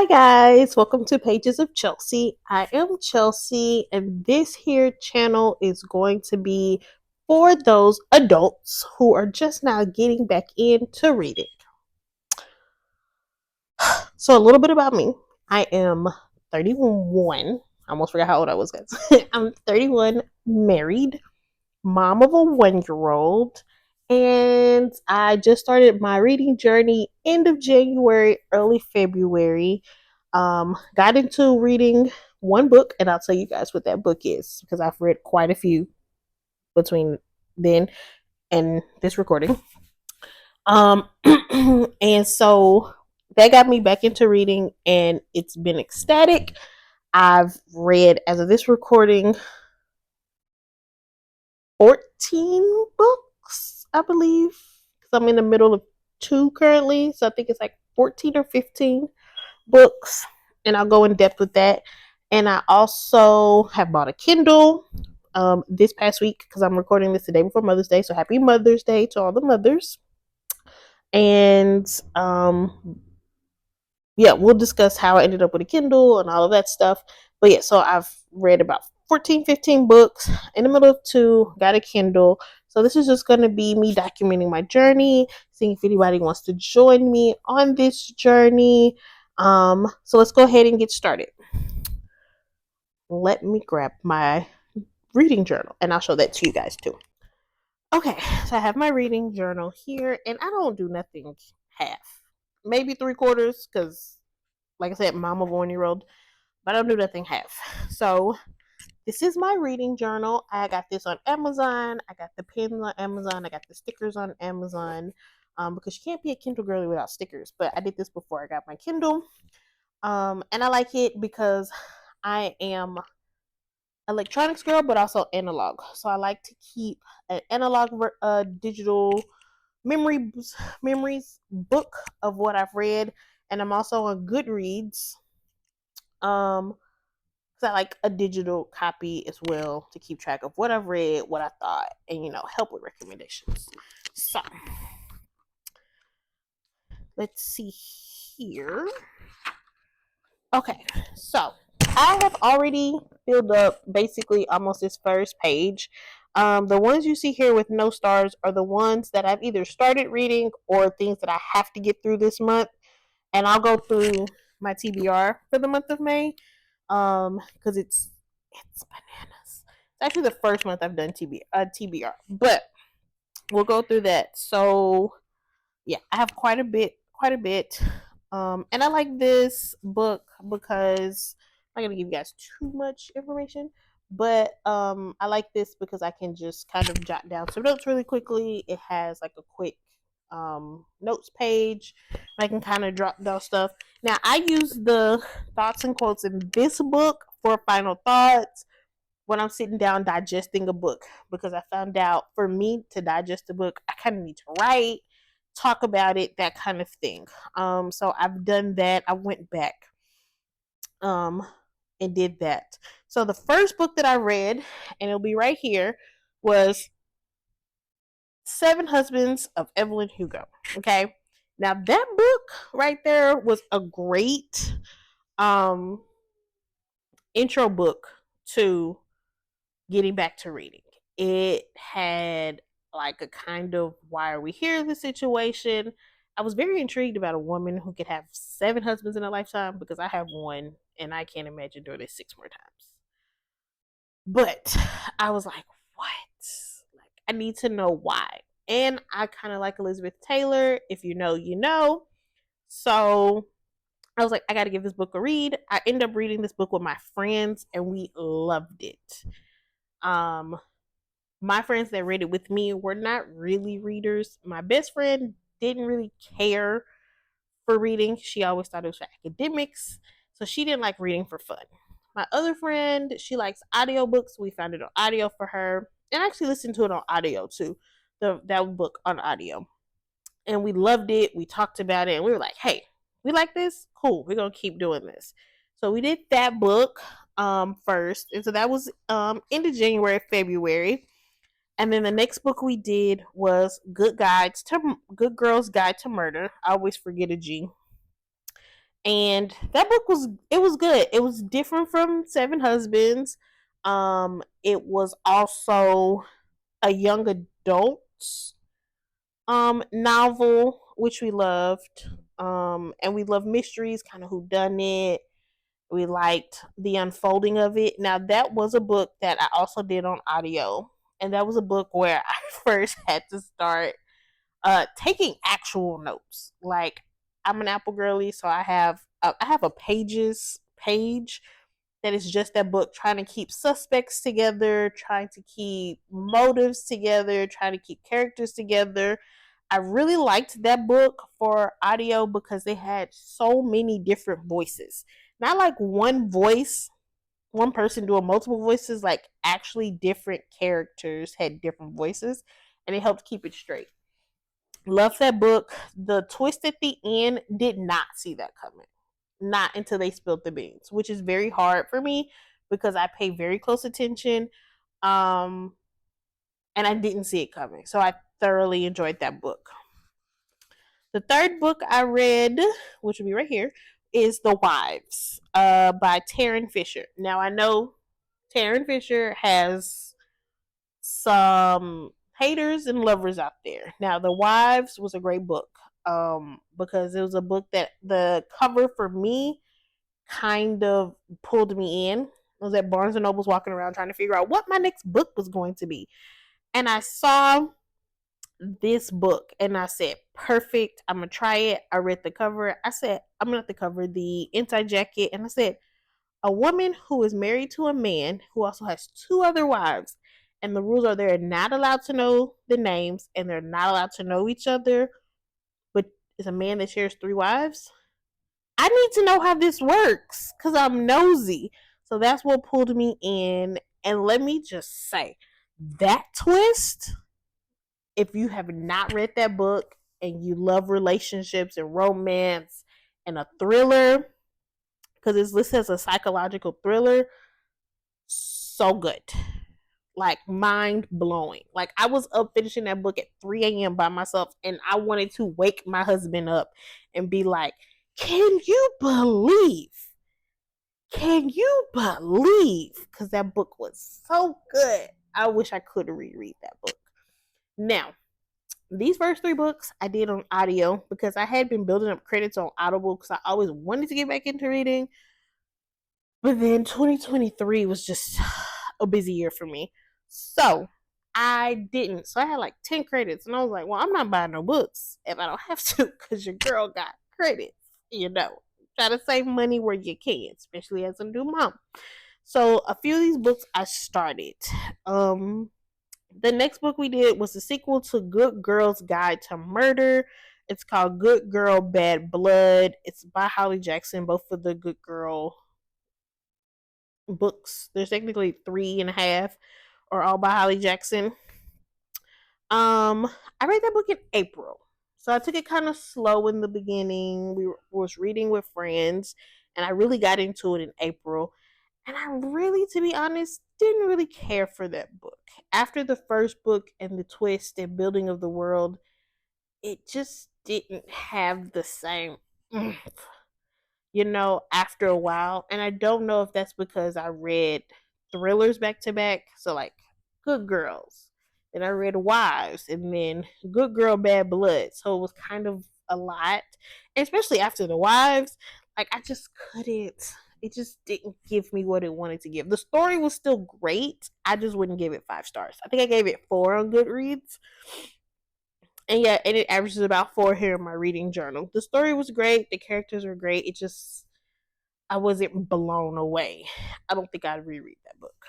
Hi guys, welcome to Pages of Chelsea. I am Chelsea, and this here channel is going to be for those adults who are just now getting back into reading. So a little bit about me. I am 31. I almost forgot how old I was, guys. I'm 31, married, mom of a 1-year-old, and I just started my reading journey end of January, early February. Got into reading one book, and I'll tell you guys what that book is because I've read quite a few between then and this recording. And so that got me back into reading, and it's been ecstatic. I've read, as of this recording, 14 books, I believe, because I'm in the middle of 2 currently. So I think it's like 14 or 15 books, and I'll go in depth with that. And I also have bought a Kindle this past week because I'm recording this the day before Mother's Day. So happy Mother's Day to all the mothers. And yeah, we'll discuss how I ended up with a Kindle and all of that stuff. But yeah, so I've read about 14, 15 books in the middle of 2, got a Kindle. So this is just going to be me documenting my journey, seeing if anybody wants to join me on this journey. So let's go ahead and get started. Let me grab my reading journal, and I'll show that to you guys too. Okay, so I have my reading journal here, and I don't do nothing half, maybe 3/4, because like I said, mom of a 1-year-old, but I don't do nothing half. So this is my reading journal. I got this on Amazon. I got the pins on Amazon. I got the stickers on Amazon, because you can't be a Kindle girly without stickers. But I did this before I got my Kindle, and I like it because I am electronics girl, but also analog. So I like to keep an analog, digital memories book of what I've read, and I'm also on Goodreads. Because I like a digital copy as well to keep track of what I've read, what I thought, and help with recommendations. So let's see here. Okay, so I have already filled up basically almost this first page. The ones you see here with no stars are the ones that I've either started reading or things that I have to get through this month. And I'll go through my TBR for the month of May, because it's bananas. It's actually the first month I've done TBR, but we'll go through that. So yeah, I have quite a bit. And I like this book because I'm not gonna give you guys too much information, but I like this because I can just kind of jot down some notes really quickly. It has like a quick notes page. I can kind of drop down stuff. Now I use the thoughts and quotes in this book for final thoughts when I'm sitting down digesting a book, because I found out for me to digest a book, I kind of need to write, talk about it, that kind of thing. So I've done that. I went back and did that. So the first book that I read, and it'll be right here, was Seven Husbands of Evelyn Hugo. Okay. Now that book right there was a great intro book to getting back to reading. It had like a kind of why are we here the situation. I was very intrigued about a woman who could have 7 husbands in a lifetime, because I have one and I can't imagine doing it 6 more times. But I was like, what? Like, I need to know why. And I kind of like Elizabeth Taylor. If you know, you know. So I was like, I got to give this book a read. I ended up reading this book with my friends, and we loved it. My friends that read it with me were not really readers. My best friend didn't really care for reading. She always thought it was for academics, so she didn't like reading for fun. My other friend, she likes audiobooks. We found it on audio for her, and I actually listened to it on audio too. That book on audio, and we loved it. We talked about it, and we were like, "Hey, we like this. Cool. We're gonna keep doing this." So we did that book first, and so that was end of January, February. And then the next book we did was Good Girls Guide to Murder. I always forget a G. And that book was good. It was different from Seven Husbands. It was also a young adult novel, which we loved. And we love mysteries, kind of who done it. We liked the unfolding of it. Now that was a book that I also did on audio, and that was a book where I first had to start taking actual notes. Like, I'm an Apple girly, so I have a pages page that is just that book, trying to keep suspects together, trying to keep motives together, trying to keep characters together. I really liked that book for audio because they had so many different voices. Not like one voice, one person doing multiple voices, like actually different characters had different voices, and it helped keep it straight. Love that book. The twist at the end, did not see that coming. Not until they spilled the beans, which is very hard for me because I pay very close attention. Um, and I didn't see it coming. So I thoroughly enjoyed that book. The third book I read, which will be right here, is The Wives by Taryn Fisher. Now, I know Taryn Fisher has some haters and lovers out there. Now, The Wives was a great book because it was a book that the cover for me kind of pulled me in. I was at Barnes and Noble's walking around trying to figure out what my next book was going to be. And I saw this book and I said, perfect, I'm gonna try it. I read the cover. I said, I'm gonna have to cover the inside jacket. And I said, a woman who is married to a man who also has two other wives. And the rules are they're not allowed to know the names and they're not allowed to know each other. But it's a man that shares three wives. I need to know how this works because I'm nosy. So that's what pulled me in. And let me just say, that twist, if you have not read that book and you love relationships and romance and a thriller, because it's listed as a psychological thriller, so good. Like, mind blowing. Like, I was up finishing that book at 3 a.m. by myself, and I wanted to wake my husband up and be like, can you believe? Can you believe? Because that book was so good. I wish I could reread that book. Now, these first three books I did on audio because I had been building up credits on Audible because I always wanted to get back into reading. But then 2023 was just a busy year for me. So I didn't. So I had like 10 credits. And I was like, well, I'm not buying no books if I don't have to because your girl got credits. You know, try to save money where you can, especially as a new mom. So a few of these books I started. The next book we did was the sequel to Good Girl's Guide to Murder. It's called Good Girl, Bad Blood. It's by Holly Jackson, both of the Good Girl books. There's technically 3.5, are all by Holly Jackson. I read that book in April. So I took it kind of slow in the beginning. We was reading with friends, and I really got into it in April. And I really, to be honest, didn't really care for that book. After the first book and the twist and building of the world, it just didn't have the same, after a while. And I don't know if that's because I read thrillers back to back. So, like, Good Girls. Then I read Wives. And then Good Girl, Bad Blood. So it was kind of a lot. And especially after the Wives, like, I just couldn't. It just didn't give me what it wanted to give. The story was still great. I just wouldn't give it 5 stars. I think I gave it 4 on Goodreads. And yeah, and it averages about 4 here in my reading journal. The story was great. The characters were great. It just, I wasn't blown away. I don't think I'd reread that book.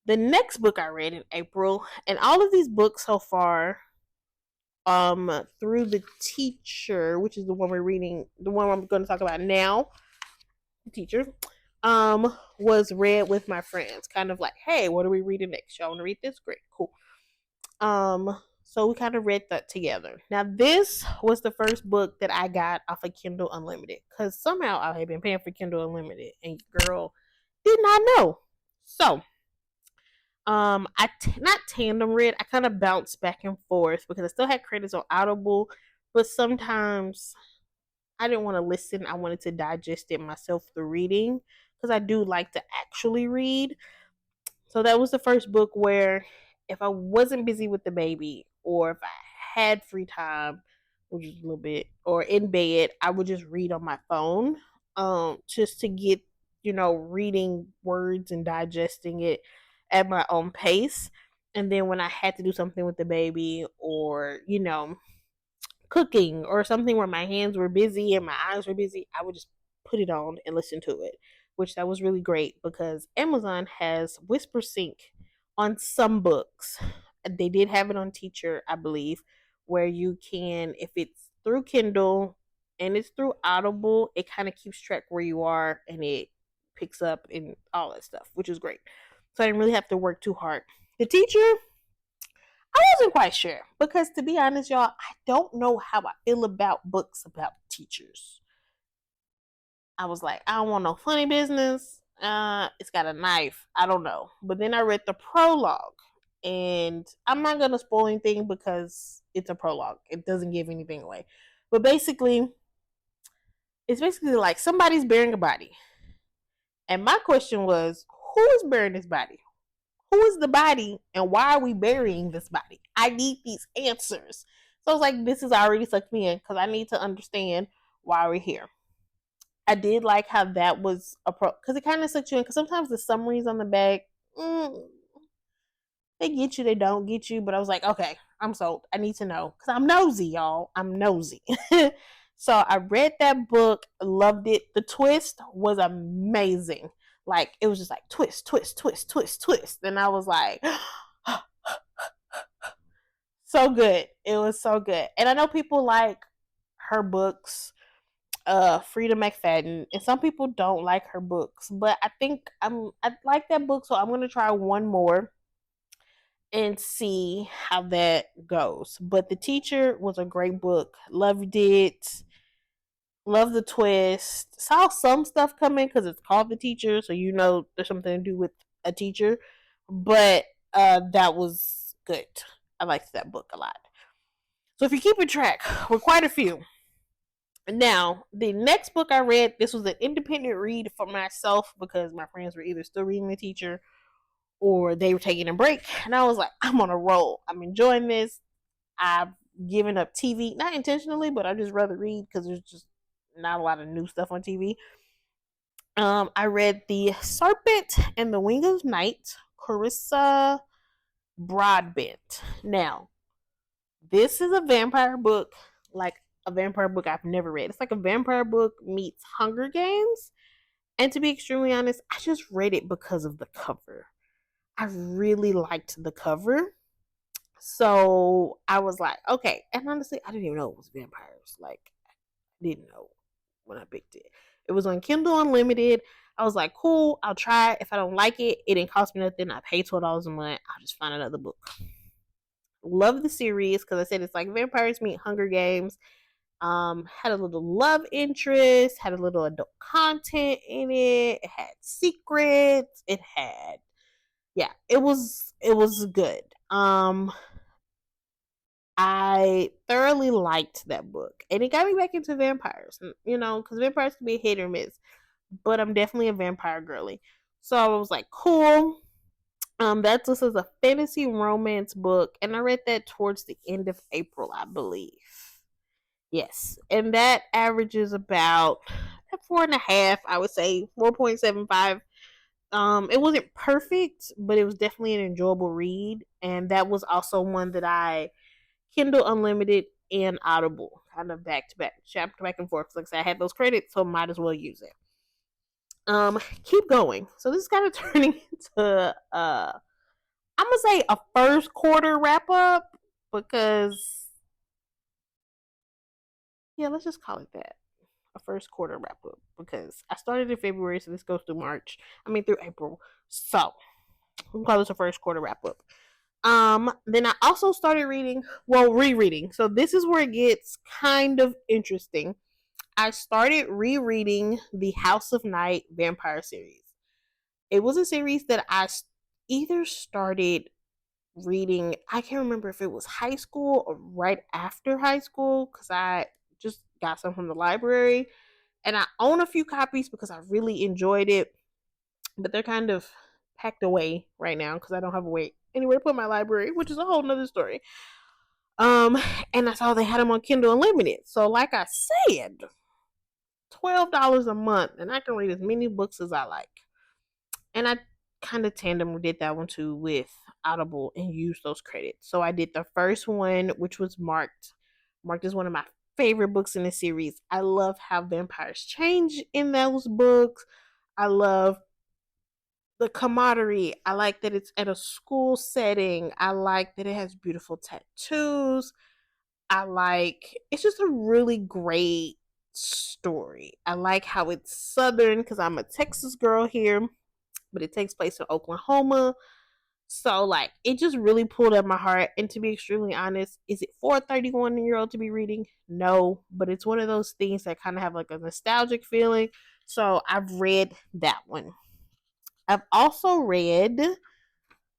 The next book I read in April, and all of these books so far, through the teacher, which is the one we're reading, the one I'm going to talk about now, the teacher, was read with my friends. Kind of like, hey, what are we reading next? Y'all want to read this? Great, cool. So we kind of read that together. Now, this was the first book that I got off of Kindle Unlimited because somehow I had been paying for Kindle Unlimited, and girl did not know. So, not tandem read. I kind of bounced back and forth because I still had credits on Audible, but sometimes I didn't want to listen. I wanted to digest it myself through reading because I do like to actually read. So that was the first book where if I wasn't busy with the baby or if I had free time, which is a little bit, or in bed, I would just read on my phone, just to get, reading words and digesting it at my own pace. And then when I had to do something with the baby or, cooking or something where my hands were busy and my eyes were busy, I would just put it on and listen to it, which that was really great because Amazon has Whisper Sync on some books. They did have it on Teacher, I believe, where you can, if it's through Kindle and it's through Audible, it kind of keeps track where you are and it picks up and all that stuff, which is great. So I didn't really have to work too hard. The Teacher, I wasn't quite sure because, to be honest, y'all, I don't know how I feel about books about teachers. I was like, I don't want no funny business. It's got a knife. I don't know. But then I read the prologue, and I'm not gonna spoil anything because it's a prologue. It doesn't give anything away. But basically, it's basically like somebody's burying a body, and my question was, who is burying this body? Who is the body and why are we burying this body? I need these answers. So I was like, this has already sucked me in because I need to understand why we're here. I did like how that was because it kind of sucked you in because sometimes the summaries on the back, they get you, they don't get you. But I was like, okay, I'm sold. I need to know because I'm nosy, y'all. I'm nosy. So I read that book, loved it. The twist was amazing. Like it was just like twist, twist, twist, twist, twist. And I was like, so good. It was so good. And I know people like her books, Frida McFadden, and some people don't like her books, but I think I like that book, so I'm gonna try one more and see how that goes. But The Teacher was a great book. Loved it. Love the twist. Saw some stuff coming because it's called The Teacher, so there's something to do with a teacher. But that was good. I liked that book a lot. So if you keep a track, we're quite a few. Now, the next book I read, this was an independent read for myself because my friends were either still reading The Teacher or they were taking a break. And I was like, I'm on a roll. I'm enjoying this. I've given up TV, not intentionally, but I just rather read because there's just not a lot of new stuff on TV. I read The Serpent and the Wing of Night, Carissa Broadbent. Now, this is a vampire book, like a vampire book I've never read. It's like a vampire book meets Hunger Games. And to be extremely honest, I just read it because of the cover. I really liked the cover. So I was like, okay. And honestly, I didn't even know it was vampires. Like, I didn't know when I picked it. It was on Kindle Unlimited. I was like, cool, I'll try it. If I don't like it, it didn't cost me nothing. I paid $12 a month. I'll just find another book. Love the series because I said it's like vampires meet Hunger Games. Had a little love interest, had a little adult content in it. It had secrets. It was good. I thoroughly liked that book, and it got me back into vampires. Because vampires can be hit or miss, but I'm definitely a vampire girly. So I was like, cool. That's this is a fantasy romance book, and I read that towards the end of April, I believe. Yes, and that averages about 4.5. I would say 4.75. It wasn't perfect, but it was definitely an enjoyable read, and that was also one that I Kindle Unlimited and Audible, kind of back to back, chapter back and forth. Like I said, I had those credits, so might as well use it. Keep going. So this is kind of turning into I'm gonna say a first quarter wrap up because yeah, let's just call it that. A first quarter wrap up because I started in February, so this goes through through April. So we'll call this a first quarter wrap up. Then I also started rereading. So this is where it gets kind of interesting. I started rereading the House of Night vampire series. It was a series that I either started reading, I can't remember if it was high school or right after high school because I just got some from the library, and I own a few copies because I really enjoyed it, but they're kind of packed away right now because I don't have a way anywhere to put my library, which is a whole nother story. Um, and I saw they had them on Kindle Unlimited. So, like I said, $12 a month, and I can read as many books as I like. And I kind of tandem did that one too with Audible and used those credits. So I did the first one, which was marked as one of my favorite books in the series. I love how vampires change in those books. I love the camaraderie. I like that it's at a school setting. I like that it has beautiful tattoos. I like it's just a really great story. I like how it's southern because I'm a Texas girl here, but it takes place in Oklahoma. So like it just really pulled at my heart. And to be extremely honest, is it for a 31-year-old to be reading? No, but it's one of those things that kind of have like a nostalgic feeling. So I've read that one. I've also read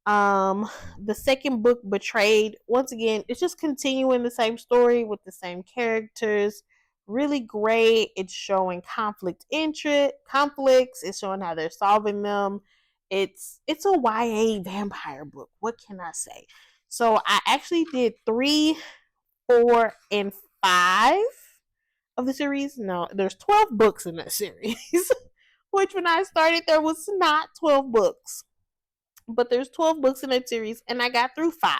the second book, Betrayed. Once again, it's just continuing the same story with the same characters. Really great. It's showing conflicts. It's showing how they're solving them. It's a YA vampire book. What can I say? So I actually did 3, 4, and 5 of the series. No, there's 12 books in that series. Which when I started there was not 12 books. But there's 12 books in that series, and I got through 5.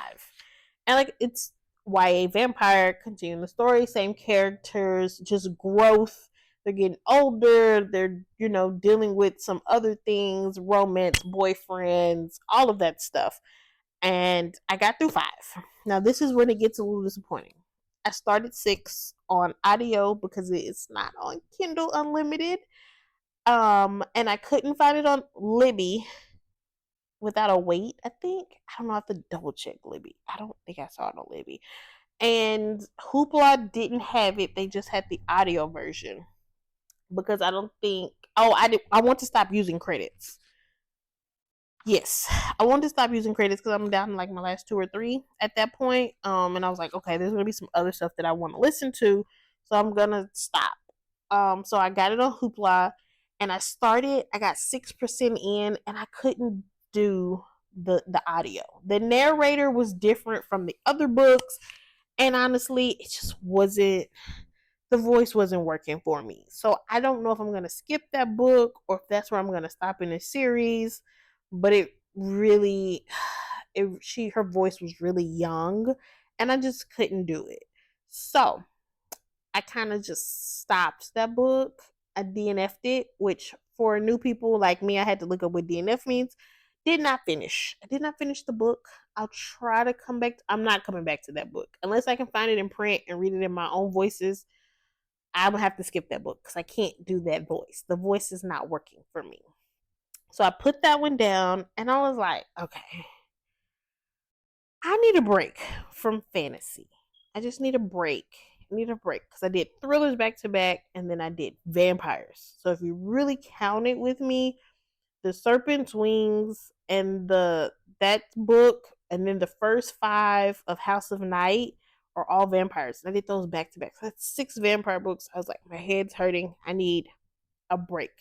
And like it's YA vampire, continuing the story, same characters, just growth. They're getting older, they're, dealing with some other things, romance, boyfriends, all of that stuff. And I got through 5. Now this is when it gets a little disappointing. I started 6 on audio because it's not on Kindle Unlimited. And I couldn't find it on Libby without a wait, I think. I don't know, I have to double check Libby. I don't think I saw it on Libby. And Hoopla didn't have it. They just had the audio version. Because I don't think I want to stop using credits. Yes. I want to stop using credits because I'm down to like my last 2 or 3 at that point. And I was like, okay, there's gonna be some other stuff that I want to listen to. So I'm gonna stop. So I got it on Hoopla and I got 6% in and I couldn't do the audio. The narrator was different from the other books, and honestly, it just wasn't the voice wasn't working for me. So I don't know if I'm gonna skip that book or if that's where I'm gonna stop in the series. But it really her voice was really young and I just couldn't do it. So I kind of just stopped that book. I DNF'd it, which for new people like me, I had to look up what DNF means. Did not finish. I did not finish the book. I'll try to come back. I'm not coming back to that book. Unless I can find it in print and read it in my own voices, I'm going to have to skip that book because I can't do that voice. The voice is not working for me. So I put that one down and I was like, okay, I need a break from fantasy. I just need a break. I need a break because I did thrillers back to back and then I did vampires. So if you really count it with me, The Serpent's Wings and that book and then the first 5 of House of Night are all vampires. I did those back to back. So that's 6 vampire books. I was like, my head's hurting. I need a break.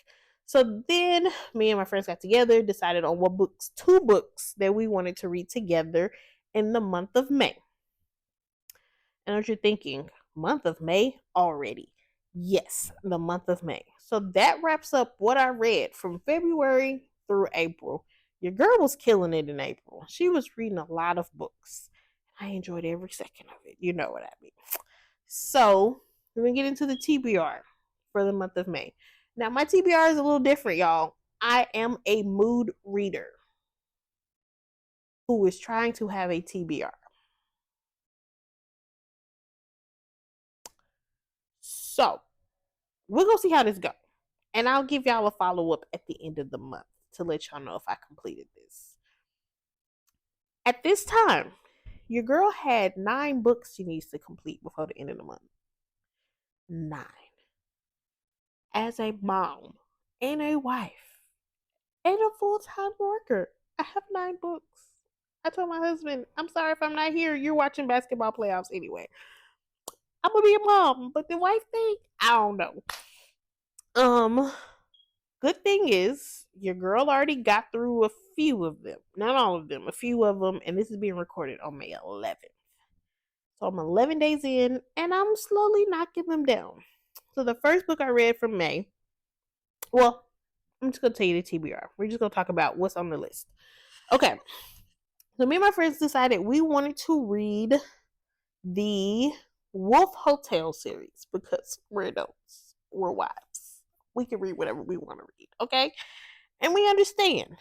So then me and my friends got together, decided on 2 books that we wanted to read together in the month of May. And what you're thinking, month of May already? Yes, the month of May. So that wraps up what I read from February through April. Your girl was killing it in April. She was reading a lot of books. I enjoyed every second of it. You know what I mean. So we're going to get into the TBR for the month of May. Now, my TBR is a little different, y'all. I am a mood reader who is trying to have a TBR. So, we're going to see how this goes. And I'll give y'all a follow-up at the end of the month to let y'all know if I completed this. At this time, your girl had 9 books she needs to complete before the end of the month. 9. As a mom and a wife and a full-time worker, I have 9 books. I told my husband, I'm sorry if I'm not here. You're watching basketball playoffs anyway. I'm gonna be a mom, but the wife thing, I don't know. Good thing is your girl already got through a few of them, not all of them, a few of them, and this is being recorded on May 11th. So I'm 11 days in, and I'm slowly knocking them down. So the first book I read from May, well, I'm just gonna tell you the TBR. We're just gonna talk about what's on the list. Okay. So me and my friends decided we wanted to read the Wolf Hotel series because we're adults, we're wives. We can read whatever we want to read, okay? And we understand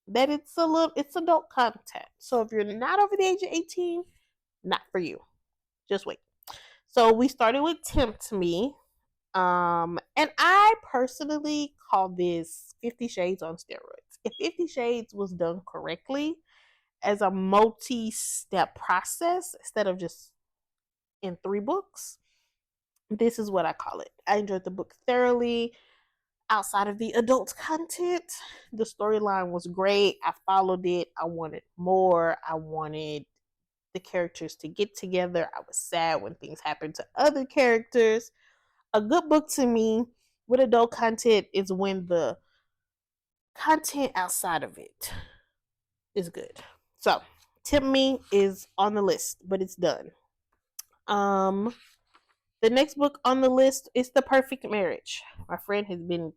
that it's adult content. So if you're not over the age of 18, not for you. Just wait. So we started with Tempt Me. And I personally call this 50 Shades on steroids. If 50 Shades was done correctly as a multi-step process instead of just in 3 books, this is what I call it. I enjoyed the book thoroughly. Outside of the adult content, the storyline was great. I followed it. I wanted more. I wanted the characters to get together. I was sad when things happened to other characters. A good book to me with adult content is when the content outside of it is good. So, Tip Me is on the list, but it's done. The next book on the list is The Perfect Marriage. My friend has been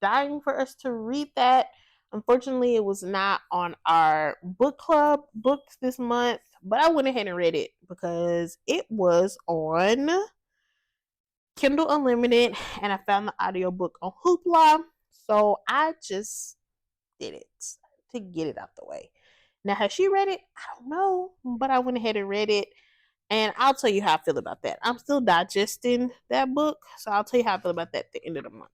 dying for us to read that. Unfortunately, it was not on our book club books this month, but I went ahead and read it because it was on Kindle Unlimited and I found the audiobook on Hoopla. So I just did it to get it out the way. Now, has she read it? I don't know, but I went ahead and read it. And I'll tell you how I feel about that. I'm still digesting that book, so I'll tell you how I feel about that at the end of the month.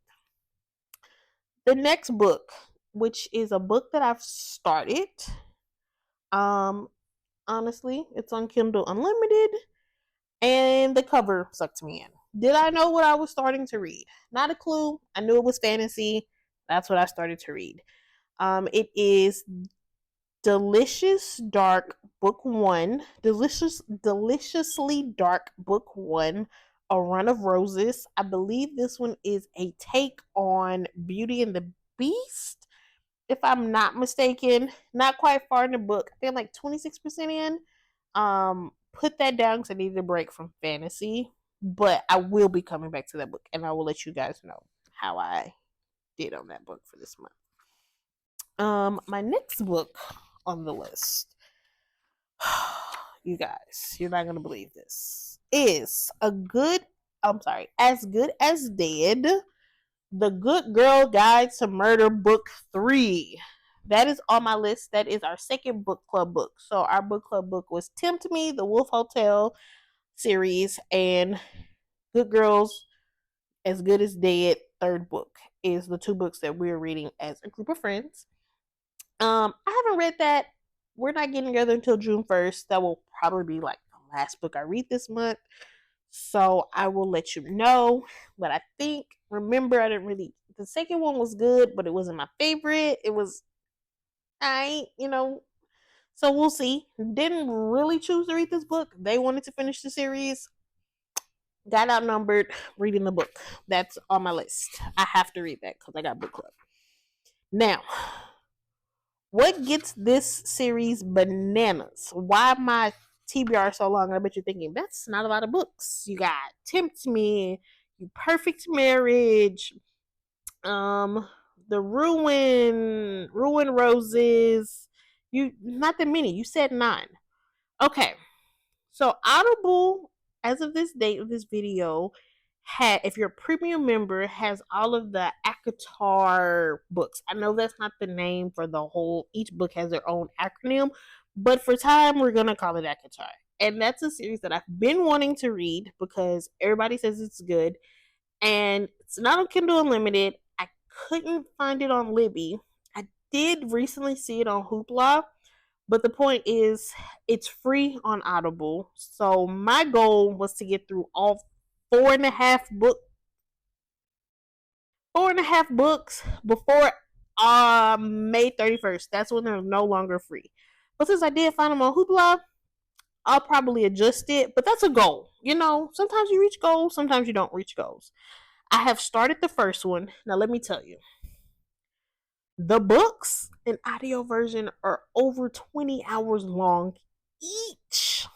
The next book, which is a book that I've started, honestly, it's on Kindle Unlimited, and the cover sucked me in. Did I know what I was starting to read? Not a clue. I knew it was fantasy. That's what I started to read. It is Delicious Dark Book 1. Deliciously Dark Book 1. A Run of Roses. I believe this one is a take on Beauty and the Beast. If I'm not mistaken, not quite far in the book. I think I'm like 26% in. Put that down because I needed a break from fantasy. But I will be coming back to that book and I will let you guys know how I did on that book for this month. My next book on the list, you guys, you're not gonna believe this, is As Good as Dead, The Good Girl Guide to Murder Book 3. That is on my list. That is our second book club book. So our book club book was Tempt Me, the Wolf Hotel series, and Good Girls As Good as Dead, third book, is the 2 books that we're reading as a group of friends. I haven't read that. We're not getting together until June 1st. That will probably be like the last book I read this month. So I will let you know. But I think, remember, the second one was good, but it wasn't my favorite. It was, so we'll see. Didn't really choose to read this book. They wanted to finish the series. Got outnumbered reading the book. That's on my list. I have to read that because I got book club. Now, what gets this series bananas? Why my TBR so long? I bet you're thinking, that's not a lot of books. You got Tempt Me, You Perfect Marriage, The Ruin Roses. You not that many. You said 9. Okay. So Audible, as of this date of this video, if you're a premium member, has all of the ACOTAR books. I know that's not the name for the whole, each book has their own acronym, but for time, we're going to call it ACOTAR. And that's a series that I've been wanting to read because everybody says it's good. And it's not on Kindle Unlimited. I couldn't find it on Libby. I did recently see it on Hoopla. But the point is, it's free on Audible. So my goal was to get through all 4.5 books before May 31st. That's when they're no longer free. But since I did find them on Hoopla, I'll probably adjust it, but that's a goal. You know, sometimes you reach goals, sometimes you don't reach goals. I have started the first one. Now, let me tell you, the books and audio version are over 20 hours long each.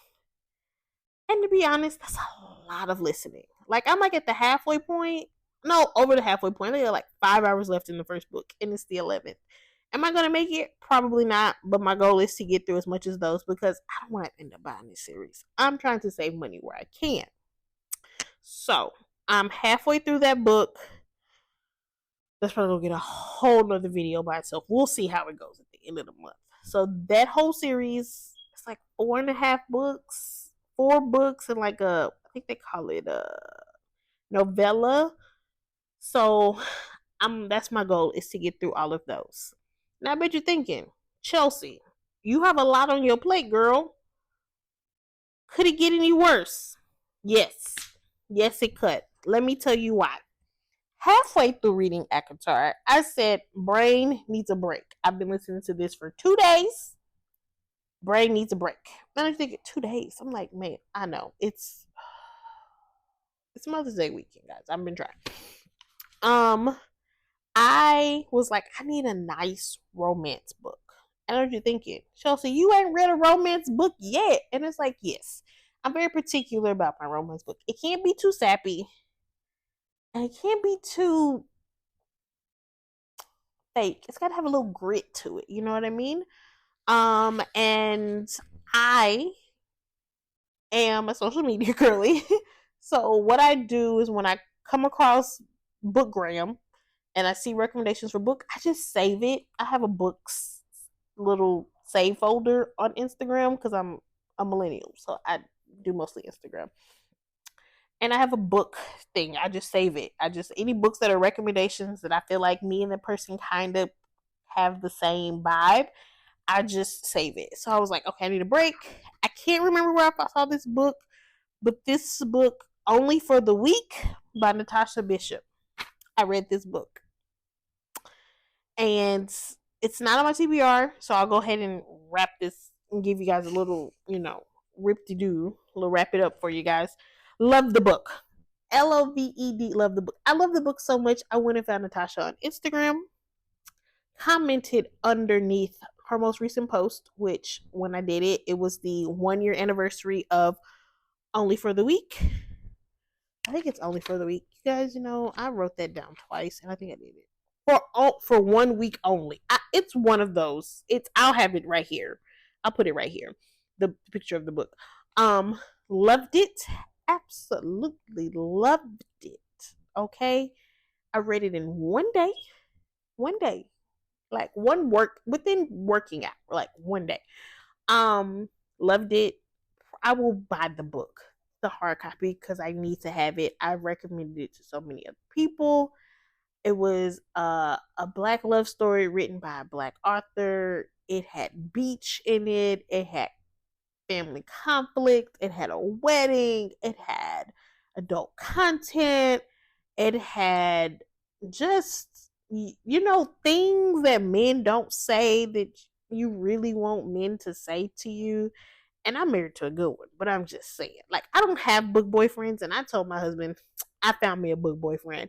And to be honest, that's a lot of listening. Like, I'm like at the halfway point. No, over the halfway point. There are like 5 hours left in the first book, and it's the 11th. Am I going to make it? Probably not. But my goal is to get through as much as those because I don't want to end up buying this series. I'm trying to save money where I can. So, I'm halfway through that book. That's probably going to get a whole nother video by itself. We'll see how it goes at the end of the month. So, that whole series, it's like 4.5 books, 4 books, and like I think they call it a novella. So, that's my goal is to get through all of those. Now, I bet you're thinking, Chelsea, you have a lot on your plate, girl. Could it get any worse? Yes. Yes, it could. Let me tell you why. Halfway through reading ACOTAR, I said, brain needs a break. I've been listening to this for 2 days. Brain needs a break. And I'm thinking, 2 days. I'm like, man, I know. It's Mother's Day weekend, guys. I've been trying. I was like, I need a nice romance book. And I know what you're thinking, Chelsea, you ain't read a romance book yet. And it's like, yes. I'm very particular about my romance book. It can't be too sappy. And it can't be too fake. It's gotta have a little grit to it. You know what I mean? And I am a social media girly. So what I do is when I come across Bookgram and I see recommendations for book, I just save it. I have a books little save folder on Instagram because I'm a millennial, so I do mostly Instagram. And I have a book thing. I just save it. Any books that are recommendations that I feel like me and the person kind of have the same vibe, I just save it. So I was like, okay, I need a break. I can't remember where I saw this book, but this book, Only for the Weak by Natasha Bishop. I read this book. And it's not on my TBR, so I'll go ahead and wrap this and give you guys a little, rip-de-doo, a little wrap it up for you guys. Love the book. LOVED, love the book. I love the book so much, I went and found Natasha on Instagram, commented underneath her most recent post, which when I did it, it was the 1-year anniversary of Only for the Week. I think it's Only for the Week. You guys, I wrote that down twice, and I think I did it. For 1 week only. It's one of those. I'll have it right here. I'll put it right here. The picture of the book. Loved it. Absolutely loved it. Okay. I read it in 1 day. 1 day. Like within working out. Like 1 day. Loved it. I will buy the book, the hard copy, because I need to have it. I recommended it to so many other people. It was a Black love story written by a Black author. It had beach in it. It had family conflict. It had a wedding. It had adult content. It had just, things that men don't say that you really want men to say to you. And I'm married to a good one, but I'm just saying. Like, I don't have book boyfriends, and I told my husband, I found me a book boyfriend.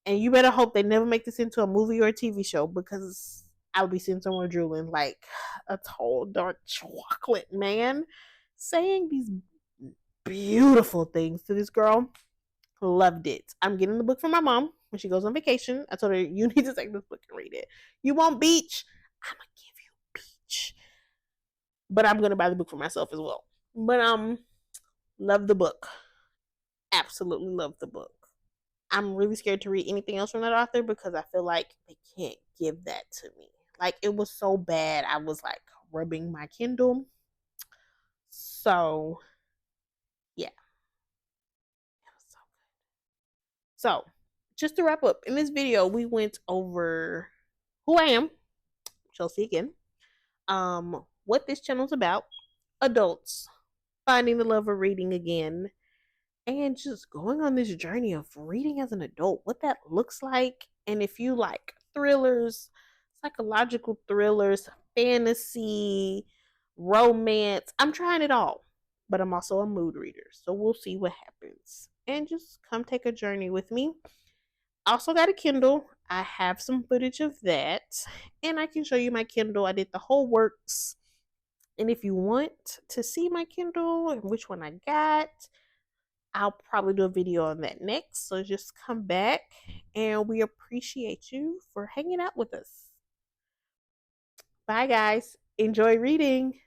And you better hope they never make this into a movie or a TV show, because I'll be sitting somewhere drooling like a tall, dark chocolate man saying these beautiful things to this girl. Loved it. I'm getting the book for my mom when she goes on vacation. I told her, you need to take this book and read it. You want beach? I'm going to give you beach. But I'm going to buy the book for myself as well. But love the book. Absolutely love the book. I'm really scared to read anything else from that author because I feel like they can't give that to me. Like, it was so bad, I was like rubbing my Kindle. So, yeah. It was so good. So, just to wrap up, in this video, we went over who I am, Chelsea again, what this channel is about, adults finding the love of reading again, and just going on this journey of reading as an adult, what that looks like. And if you like thrillers, psychological thrillers, fantasy, romance, I'm trying it all. but I'm also a mood reader. So we'll see what happens. And just come take a journey with me. I also got a Kindle. I have some footage of that. And I can show you my Kindle. I did the whole works. And if you want to see my Kindle and which one I got, I'll probably do a video on that next. So just come back, and we appreciate you for hanging out with us. Bye, guys. Enjoy reading.